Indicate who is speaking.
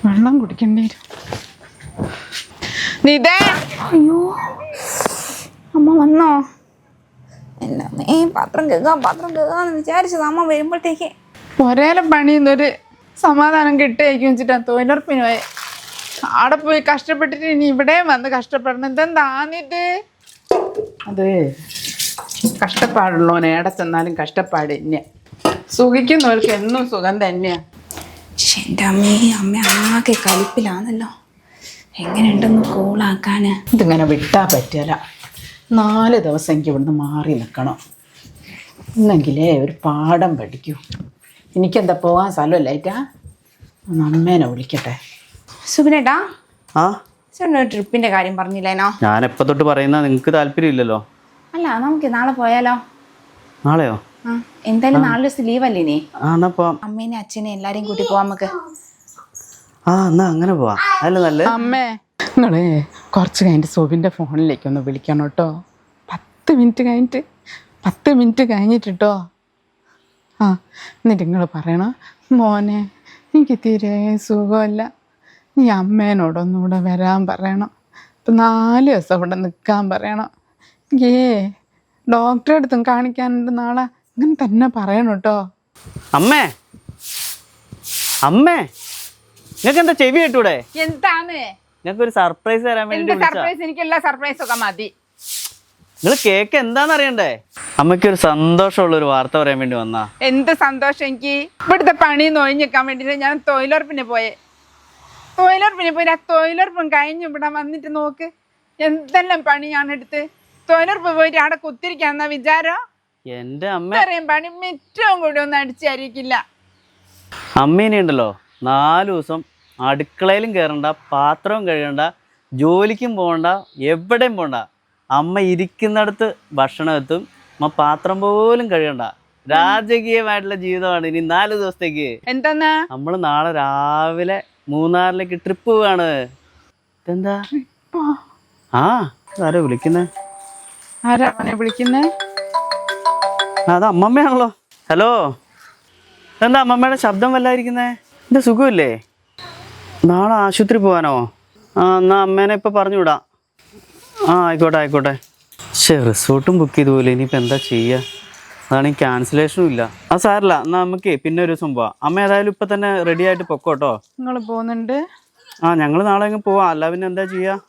Speaker 1: വെള്ളം കുടിക്കേണ്ടി വരും. നിതേ,
Speaker 2: അയ്യോ അമ്മ വന്നോ? എന്നാ പാത്രം കേൾക്കാന്ന് വിചാരിച്ചത്. അമ്മ വരുമ്പോഴത്തേക്ക്
Speaker 1: ഒരേലെ പണിന്നൊരു സമാധാനം കിട്ടുകയും വെച്ചിട്ടാണ് തൊഴിലുറപ്പിന് പോയെ. അവിടെ പോയി കഷ്ടപ്പെട്ടിട്ട് ഇനി ഇവിടെ വന്ന് കഷ്ടപ്പെടണം. ഇതെന്താന്നിട്ട്? അത് കഷ്ടപ്പാടുള്ളവനെ എവിടെ ചെന്നാലും കഷ്ടപ്പാട് തന്നെയാ. സുഖിക്കുന്നവർക്ക് എന്നും സുഖം തന്നെയാ.
Speaker 2: എൻ്റെ അമ്മ ആകെ കലിപ്പിലാണല്ലോ. എങ്ങനെയുണ്ടെന്ന് കൂളാക്കാന്.
Speaker 1: ഇതിങ്ങനെ വിട്ടാൽ പറ്റില്ല. 4 ദിവസം എനിക്ക് ഇവിടുന്ന് മാറി നിൽക്കണം. എന്നെങ്കിലേ ഒരു പാഠം പഠിക്കൂ. എനിക്കെന്താ പോകാൻ സ്ഥലമല്ലായിട്ടാ? അമ്മേനെ വിളിക്കട്ടെ.
Speaker 2: സുബിനേട്ടാ,
Speaker 3: ആ
Speaker 2: ചേട്ടൻ ട്രിപ്പിന്റെ കാര്യം പറഞ്ഞില്ലേനോ?
Speaker 3: ഞാൻ എപ്പോൾ തൊട്ട് പറയുന്ന നിങ്ങൾക്ക് താല്പര്യമില്ലല്ലോ.
Speaker 2: അല്ല, നമുക്ക് നാളെ പോയാലോ?
Speaker 3: നാളെയോ?
Speaker 2: ആ, എന്തായാലും 4 ദിവസം ലീവ് അല്ലേ നീ?
Speaker 3: ആ എന്നാ പോവാം.
Speaker 2: അമ്മേനെ അച്ഛനെ എല്ലാരെയും കൂട്ടി പോവാം നമുക്ക്.
Speaker 3: ആ എന്നാ അങ്ങനെ പോവാം. അതല്ലേ നല്ലത്.
Speaker 1: അമ്മേ, നിങ്ങള് കുറച്ച് കഴിഞ്ഞിട്ട് സുബിൻ്റെ ഫോണിലേക്ക് ഒന്ന് വിളിക്കണം കേട്ടോ. 10 മിനിറ്റ് കഴിഞ്ഞിട്ടോ. ആ, എന്നിട്ട് നിങ്ങൾ പറയണം, മോനെ എനിക്ക് തീരെ സുഖമല്ല, നീ അമ്മേനോടൊന്നുകൂടെ വരാൻ പറയണം. ഇപ്പം 4 ദിവസം ഇവിടെ നിൽക്കാൻ പറയണം. ഡോക്ടറെ അടുത്തും കാണിക്കാനുണ്ട് നാളെ. അങ്ങനെ തന്നെ പറയണം കേട്ടോ.
Speaker 3: അമ്മേ നിങ്ങൾക്ക് എന്താ ചെവി കേട്ടൂടെ?
Speaker 1: എന്താണ്
Speaker 3: ഞങ്ങൾക്ക് ഒരു സർപ്രൈസ് തരാൻ വേണ്ടി
Speaker 1: സർപ്രൈസ്? എനിക്കുള്ള സർപ്രൈസ് ഒക്കെ മതി.
Speaker 3: നിങ്ങൾ കേക്ക് എന്താന്ന് അറിയണ്ടേ? അമ്മയ്ക്ക് ഒരു സന്തോഷമുള്ള ഒരു വാർത്ത പറയാൻ വേണ്ടി വന്നാ.
Speaker 1: എന്ത് സന്തോഷം? എനിക്ക് ഇവിടുത്തെ പണി നൊഴിഞ്ഞിക്കാൻ വേണ്ടിയിട്ട് ഞാൻ തൊഴിലുറപ്പിന് പോയി. ആ തൊഴിലുറപ്പും കഴിഞ്ഞ് ഇവിടെ വന്നിട്ട് നോക്ക് എന്തെല്ലാം പണിയാണ് എടുത്ത്. തൊഴിലുറപ്പ് പോയിട്ട് അവിടെ കുത്തിരിക്കാന്ന വിചാരം?
Speaker 3: എന്റെ അമ്മ
Speaker 1: അറിയാം, പണി ഏറ്റവും കൂടി ഒന്നും അടിച്ചരിക്കില്ല.
Speaker 3: അമ്മേനെ ഉണ്ടല്ലോ 4 ദിവസം അടുക്കളയിലും കയറണ്ട, പാത്രവും കഴുകണ്ട, ജോലിക്കും പോകണ്ട, എവിടെയും പോകണ്ട. അമ്മ ഇരിക്കുന്നിടത്ത് ഭക്ഷണം എത്തും, അമ്മ പാത്രം പോലും കഴുകണ്ട. രാജകീയമായിട്ടുള്ള ജീവിതമാണ് ഇനി 4 ദിവസത്തേക്ക്.
Speaker 1: എന്താ?
Speaker 3: നമ്മൾ നാളെ രാവിലെ മൂന്നാറിലേക്ക് ട്രിപ്പ് പോവാണ്. എന്താ? ആ ആരാ വിളിക്കുന്നേ?
Speaker 1: ആരാ വിളിക്കുന്നേ?
Speaker 3: അത് അമ്മമ്മയാണല്ലോ. ഹലോ, എന്താ അമ്മമ്മയുടെ ശബ്ദം വല്ലാതിരിക്കുന്നേ? എന്താ സുഖമില്ലേ? നാളെ ആശുപത്രി പോകാനോ? ആ എന്നാ അമ്മേനെ ഇപ്പം പറഞ്ഞു വിടാം. ആ ആയിക്കോട്ടെ. പക്ഷേ റിസോർട്ടും ബുക്ക് ചെയ്ത് പോലെ ഇനിയിപ്പോൾ എന്താ ചെയ്യുക? അതാണെങ്കിൽ ക്യാൻസലേഷനും ഇല്ല. അത് സാരില്ല, എന്നാൽ നമുക്ക് പിന്നെ ഒരു ദിവസം പോവാം. അമ്മ ഏതായാലും ഇപ്പം തന്നെ റെഡി ആയിട്ട് പൊക്കോട്ടോ.
Speaker 1: നിങ്ങൾ പോകുന്നുണ്ട്?
Speaker 3: ആ ഞങ്ങൾ നാളെ അങ്ങ് പോവാം. അല്ല പിന്നെ എന്താ ചെയ്യുക?